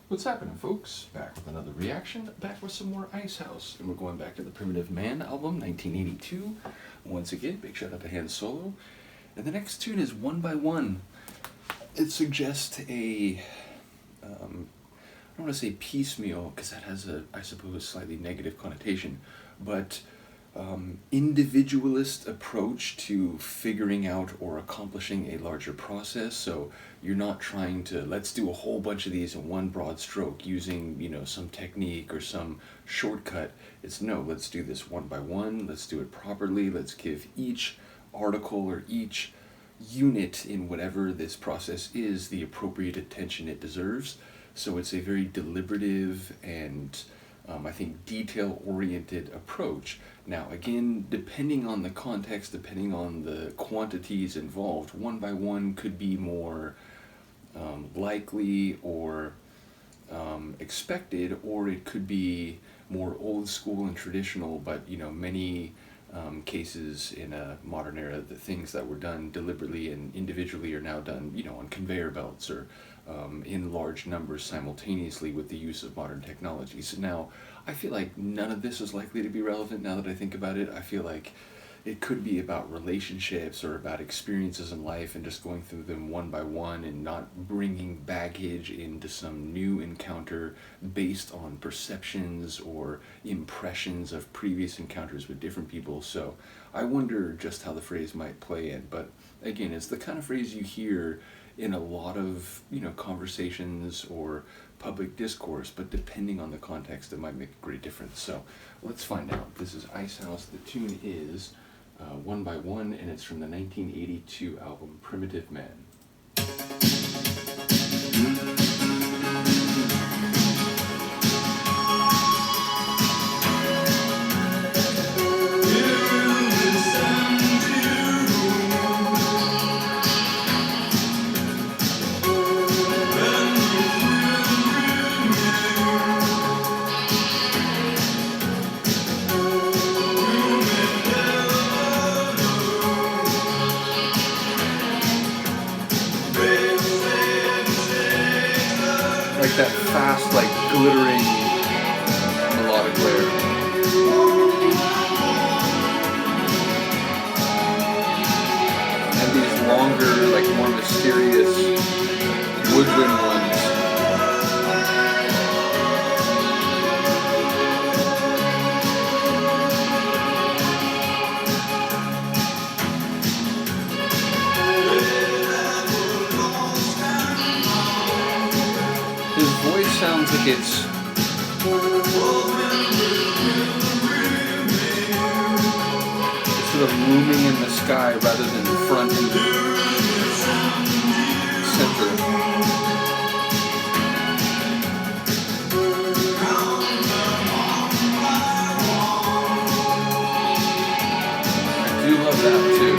What's happening, folks? Back with another reaction, back with some more Icehouse, and we're going back to the Primitive Man album, 1982. Once again, big shout out to Han Solo. And the next tune is One by One. It suggests a, I don't want to say piecemeal, because that has a, I suppose, slightly negative connotation, but individualist approach to figuring out or accomplishing a larger process. So you're not trying to, let's do a whole bunch of these in one broad stroke using, some technique or some shortcut. It's no, let's do this one by one, let's do it properly, let's give each article or each unit in whatever this process is the appropriate attention it deserves. So it's a very deliberative and I think detail-oriented approach. Now again, depending on the context, depending on the quantities involved, one by one could be more likely or expected, or it could be more old school and traditional, but many cases in a modern era, the things that were done deliberately and individually are now done on conveyor belts or in large numbers simultaneously with the use of modern technology. So now I feel like none of this is likely to be relevant now that I think about it. I feel like it could be about relationships or about experiences in life and just going through them one by one and not bringing baggage into some new encounter based on perceptions or impressions of previous encounters with different people. So I wonder just how the phrase might play in. But again, it's the kind of phrase you hear in a lot of conversations or public discourse, but depending on the context, it might make a great difference. So let's find out. This is Icehouse. The tune is One by One, and it's from the 1982 album Primitive Man. That fast, glittering melodic layer. And these longer, more mysterious woodwind ones. His voice sounds like it's sort of looming in the sky rather than front and center. I do love that too.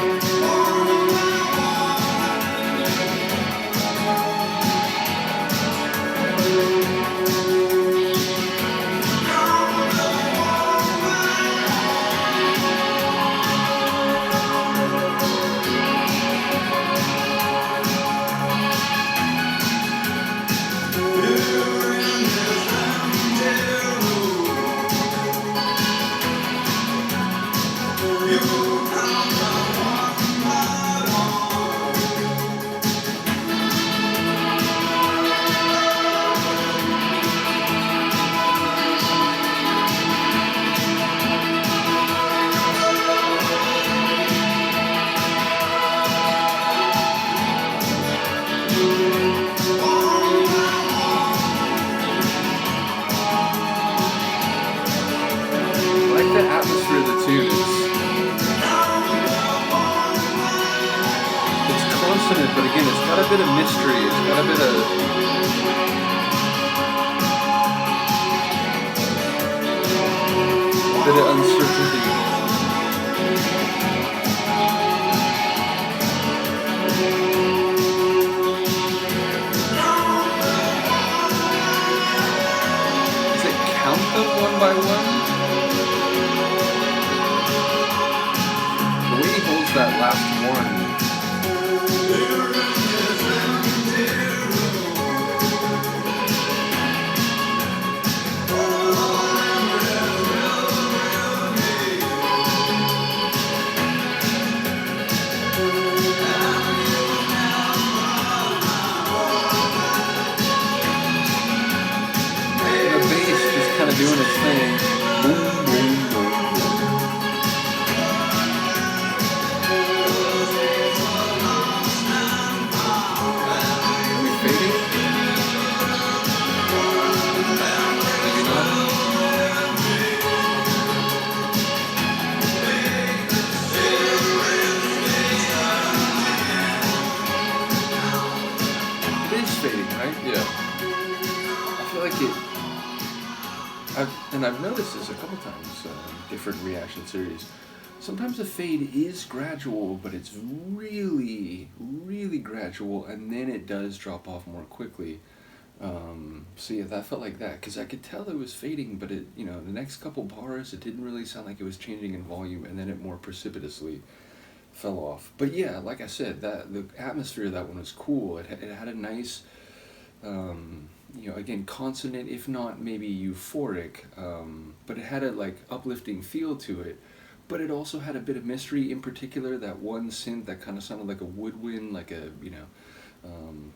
Atmosphere of the tune it's consonant, but again it's got a bit of mystery, it's got a bit of uncertainty. Does it count them one by one? That last one. like I've noticed this a couple times, different reaction series. Sometimes the fade is gradual, but it's really, really gradual, and then it does drop off more quickly. So yeah, that felt like that, because I could tell it was fading, but the next couple bars, it didn't really sound like it was changing in volume, and then it more precipitously fell off. But yeah, like I said, that the atmosphere of that one was cool. It had a nice, again, consonant, if not maybe euphoric, but it had a like uplifting feel to it. But it also had a bit of mystery. In particular, that one synth that kind of sounded like a woodwind, like an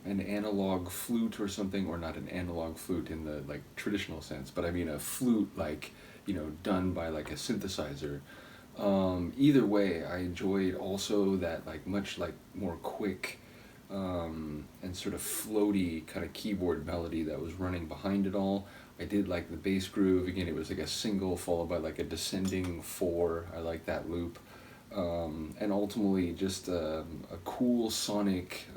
analog flute or something, or not an analog flute in the like traditional sense, but I mean a flute like done by like a synthesizer. Either way, I enjoyed also that like much like more quick and sort of floaty kind of keyboard melody that was running behind it all. I did like the bass groove. Again, it was like a single followed by like a descending four. I like that loop. And ultimately just a cool sonic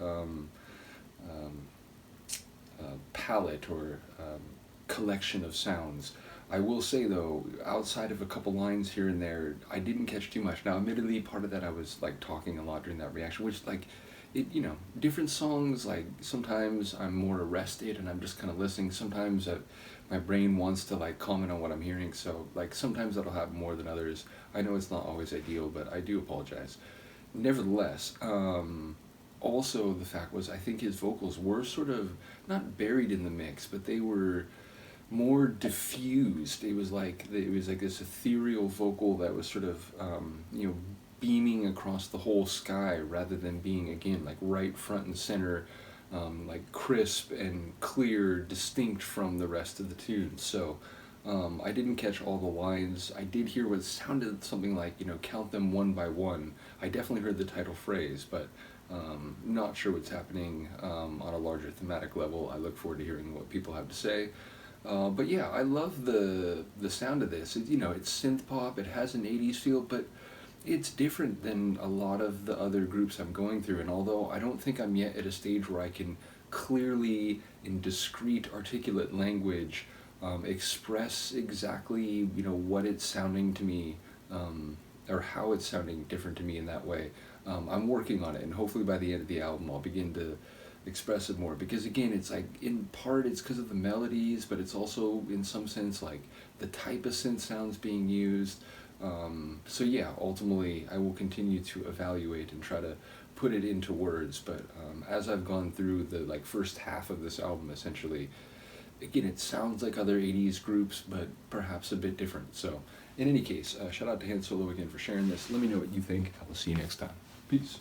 palette or collection of sounds. I will say though, outside of a couple lines here and there, I didn't catch too much. Now, admittedly, part of that I was like talking a lot during that reaction, which like, different songs, like sometimes I'm more arrested and I'm just kind of listening. Sometimes my brain wants to like comment on what I'm hearing, so like sometimes that'll happen more than others. I know it's not always ideal, but I do apologize. Nevertheless, also the fact was I think his vocals were sort of not buried in the mix, but they were more diffused. It was like this ethereal vocal that was sort of beaming across the whole sky rather than being again like right front and center, like crisp and clear, distinct from the rest of the tune. So I didn't catch all the lines. I did hear what sounded something like count them one by one. I definitely heard the title phrase, but not sure what's happening on a larger thematic level. I look forward to hearing what people have to say. But yeah, I love the sound of this. It's synth pop. It has an 80s feel, but it's different than a lot of the other groups I'm going through. And although I don't think I'm yet at a stage where I can clearly, in discrete, articulate language, express exactly what it's sounding to me, or how it's sounding different to me in that way, I'm working on it, and hopefully by the end of the album I'll begin to express it more, because again it's like in part it's because of the melodies, but it's also in some sense like the type of synth sounds being used. So yeah, ultimately I will continue to evaluate and try to put it into words, but as I've gone through the like first half of this album, essentially, again, it sounds like other 80s groups, but perhaps a bit different. So in any case, shout out to Han Solo again for sharing this. Let me know what you think. I will see you next time. Peace.